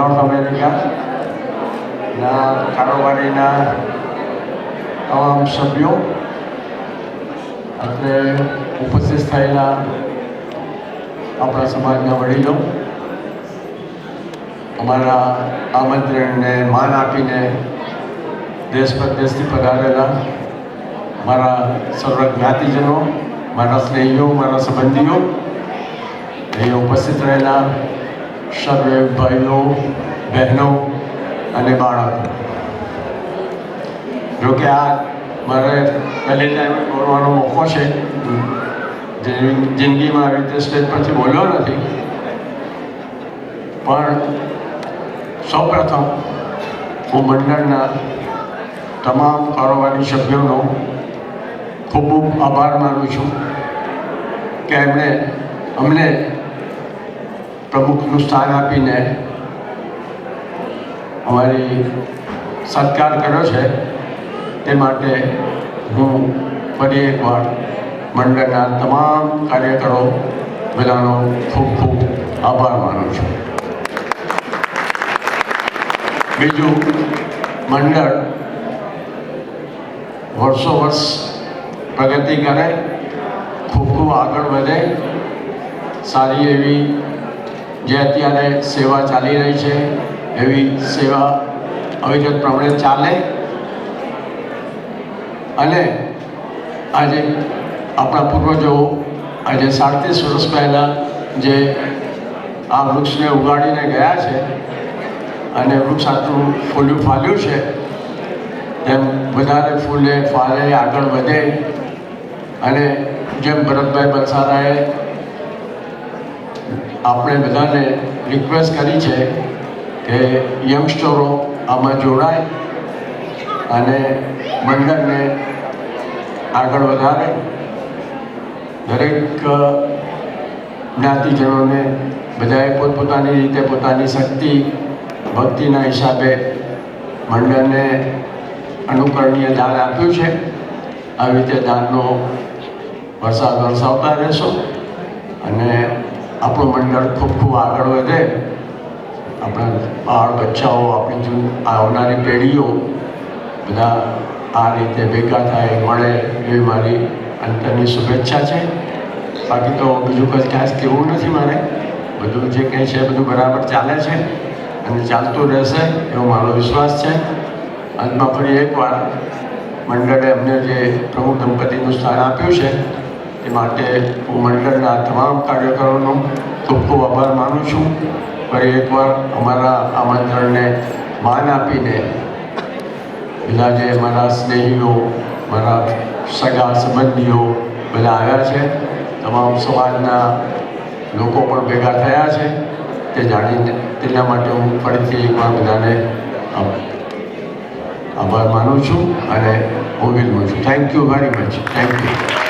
North અમેરિકાના કારોબારીના તમામ સભ્યો, અત્રે ઉપસ્થિત થયેલા આપણા સમાજના વડીલો, અમારા આમંત્રણને માન આપીને દેશ પરદેશથી પધારેલા મારા સર્વ જ્ઞાતિજનો, મારા સ્નેહીઓ, મારા સંબંધીઓ, અહીં ઉપસ્થિત રહેલા સર્વે ભાઈઓ, બહેનો અને બાળકો. જોકે આ મારે પહેલી ટાઈમ બોલવાનો મોકો છે. જિંદગીમાં આવી રીતે સ્ટેજ પરથી બોલ્યો નથી, પણ સૌપ્રથમ હું મંડળના તમામ કારોબારી સભ્યોનો ખૂબ ખૂબ આભાર માનું છું કે એમણે અમને પ્રમુખનું સ્થાન આપીને અમારી સત્કાર કર્યો છે. તે માટે હું ફરી એકવાર મંડળના તમામ કાર્યકરો બધાનો ખૂબ ખૂબ આભાર માનું છું. બીજું, મંડળ વર્ષો વર્ષ પ્રગતિ કરે, ખૂબ ખૂબ આગળ વધે, સારી એવી જે અત્યારે સેવા ચાલી રહી છે એવી સેવા અવિરત પ્રમાણે ચાલે. અને આજે આપણા પૂર્વજો આજે 37 વર્ષ પહેલાં જે આ વૃક્ષને ઉગાડીને ગયા છે અને વૃક્ષ આટલું ફૂલ્યું ફાલ્યું છે, તેમ વધારે ફૂલે ફાલે, આગળ વધે. અને જેમ ભરતભાઈ બંસારાએ આપણે બધાને રિક્વેસ્ટ કરી છે કે યંગસ્ટરો આમાં જોડાય અને મંડળને આગળ વધારે. દરેક જ્ઞાતિજનોને બધાએ પોતપોતાની રીતે પોતાની શક્તિ ભક્તિના હિસાબે મંડળને અનુકરણીય દાન આપ્યું છે. આવી રીતે દાનનો વરસાદ વરસાવતા રહેશો અને આપણું મંડળ ખૂબ ખૂબ આગળ વધે. આપણા બાળ બચ્ચાઓ, આપણી આવનારી પેઢીઓ બધા આ રીતે ભેગા થાય, મળે, એવી મારી અંતરની શુભેચ્છા છે. બાકી તો બીજું કંઈ ખાસ કહેવું નથી મારે. બધું જે કંઈ છે બધું બરાબર ચાલે છે અને ચાલતું રહેશે એવો મારો વિશ્વાસ છે. અંતમાં ફરી એકવાર મંડળે અમને જે પ્રમુખ દંપતીનું સ્થાન આપ્યું છે તે માટે હું મંડળના તમામ કાર્યકરોનો ખૂબ ખૂબ આભાર માનું છું. ફરી એકવાર અમારા આમંત્રણને માન આપીને બધા જે મારા સ્નેહીઓ, મારા સગા સંબંધીઓ બધા આવ્યા છે, તમામ સમાજના લોકો પણ ભેગા થયા છે, તે જાણીને તેના માટે હું ફરીથી એકવાર બધાને આભાર માનું છું અને હું વિનમું છું. Thank you very much. Thank you.